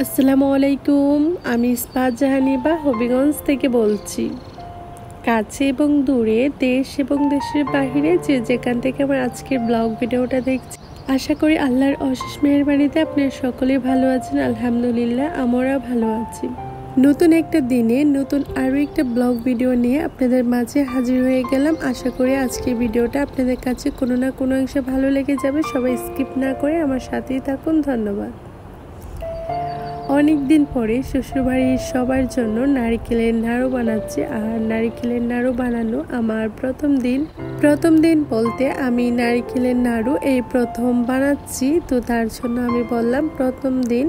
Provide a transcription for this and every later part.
আসসালামু আলাইকুম। আমি ইস্পাত জাহানিবা হবিগঞ্জ থেকে বলছি। কাছে এবং দূরে, দেশ এবং দেশের বাহিরে যে যেখান থেকে আমার আজকের ব্লগ ভিডিওটা দেখছি, আশা করি আল্লাহর অশেষ মেহেরবানিতে আপনারা সকলেই ভালো আছেন। আলহামদুলিল্লাহ, আমরা ভালো আছি। নতুন একটা দিনে নতুন আরও একটা ব্লগ ভিডিও নিয়ে আপনাদের মাঝে হাজির হয়ে গেলাম। আশা করি আজকের ভিডিওটা আপনাদের কাছে কোনো না কোনো অংশে ভালো লেগে যাবে। সবাই স্কিপ না করে আমার সাথেই থাকুন। ধন্যবাদ। অনেক দিন পরে শ্বশুরবাড়ির সবার জন্য নারিকেলের নাড়ু বানাচ্ছি। আর নারিকেলের নাড়ু বানানো আমার প্রথম দিন বলতে আমি নারিকেলের নাড়ু এই প্রথম বানাচ্ছি। তো তার জন্য আমি বললাম প্রথম দিন।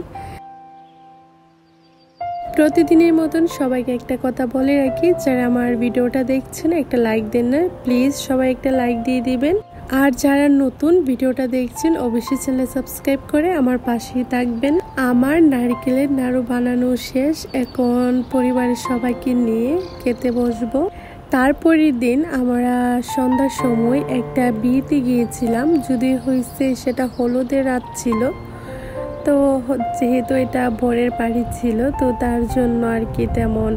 প্রতিদিনের মতন সবাইকে একটা কথা বলে রাখি, যারা আমার ভিডিওটা দেখছেন একটা লাইক দেন না প্লিজ, সবাই একটা লাইক দিয়ে দিবেন। আর যারা নতুন ভিডিওটা দেখছেন অবশ্যই চ্যানেল সাবস্ক্রাইব করে আমার পাশেই থাকবেন। আমার নারকেলের নাড়ু বানানো শেষ, এখন পরিবারের সবাইকে নিয়ে খেতে বসবো। তারপরের দিন আমরা সন্ধ্যার সময় একটা বিয়েতে গিয়েছিলাম, যদি হয়েছে সেটা হলুদের রাত ছিল। তো যেহেতু এটা বরের বাড়ি ছিল, তো তার জন্য আর কি তেমন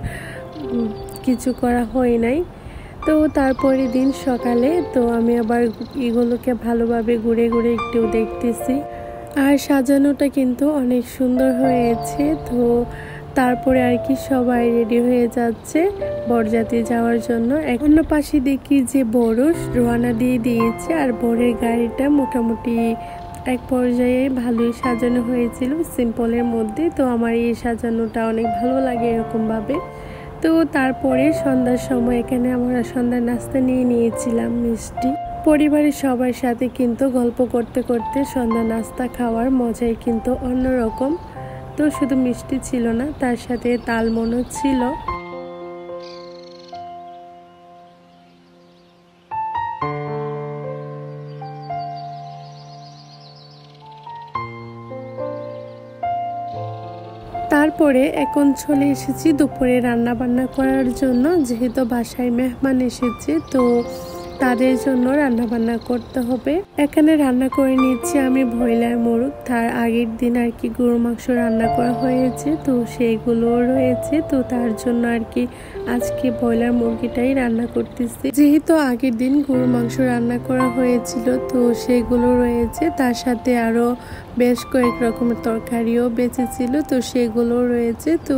কিছু করা হয় নাই। তো তারপরে দিন সকালে তো আমি আবার এগুলোকে ভালোভাবে ঘুরে ঘুরে একটু দেখতেছি। আর সাজানোটা কিন্তু অনেক সুন্দর হয়েছে। তো তারপরে আর কি সবাই রেডি হয়ে যাচ্ছে বরযাত্রী যাওয়ার জন্য। অন্য পাশে দেখি যে বরস রওনা দিয়ে দিয়েছে, আর বরের গাড়িটা মোটামুটি এক পর্যায়ে ভালোই সাজানো হয়েছিল সিম্পলের মধ্যে। তো আমার এই সাজানোটা অনেক ভালো লাগে এরকমভাবে। তো তারপরে সন্ধ্যার সময় এখানে আমরা সন্ধ্যার নাস্তা নিয়ে নিয়েছিলাম মিষ্টি। পরিবারের সবার সাথে কিন্তু গল্প করতে করতে সন্ধ্যা নাস্তা খাওয়ার মজাই কিন্তু অন্যরকম। তো শুধু মিষ্টি ছিল না, তার সাথে তালমনও ছিল। তারপরে এখন চলে এসেছি দুপুরে রান্না বান্না করার জন্য। যেহেতু বাসায় মেহমান এসেছে, তো তাদের জন্য রান্না বান্না করতে হবে। এখানে রান্না করে নিচ্ছি আমি ব্রয়লার মোরগ। তার আগের দিন আর কি গরু মাংস রান্না করা হয়েছে, তো সেইগুলো রয়েছে। তো তার জন্য আর কি আজকে ব্রয়লার মুরগিটাই রান্না করতেছি। যেহেতু আগের দিন গরু মাংস রান্না করা হয়েছিল, তো সেগুলো রয়েছে। তার সাথে আরো বেশ কয়েক রকমের তরকারিও বেঁচেছিল, তো সেগুলো রয়েছে। তো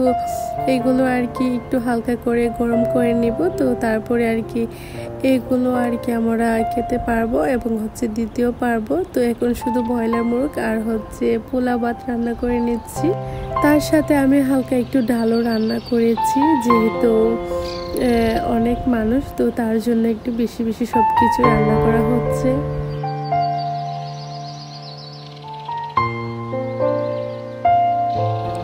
এগুলো আর কি একটু হালকা করে গরম করে নিব। তো তারপরে আর কি এগুলো আর কি আমরা খেতে পারবো এবং দিতেও পারবো। তো এখন শুধু ব্রয়লার মুরগ আর পোলাও ভাত রান্না করে নিচ্ছি। তার সাথে আমি হালকা একটু ডালও রান্না করেছি, যেহেতু অনেক মানুষ, তো তার জন্য একটু বেশি বেশি সব কিছু রান্না করা হচ্ছে।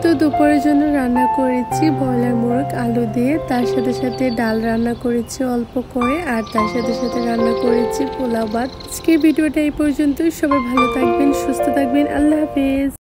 তো দুপুরের জন্য রান্না করেছি ব্রয়লার মোরগ আলু দিয়ে, তার সাথে সাথে ডাল রান্না করেছি অল্প করে, আর তার সাথে সাথে রান্না করেছি পোলাও ভাত। আজকের ভিডিওটা এই পর্যন্তই। সবাই ভালো থাকবেন, সুস্থ থাকবেন। আল্লাহ হাফেজ।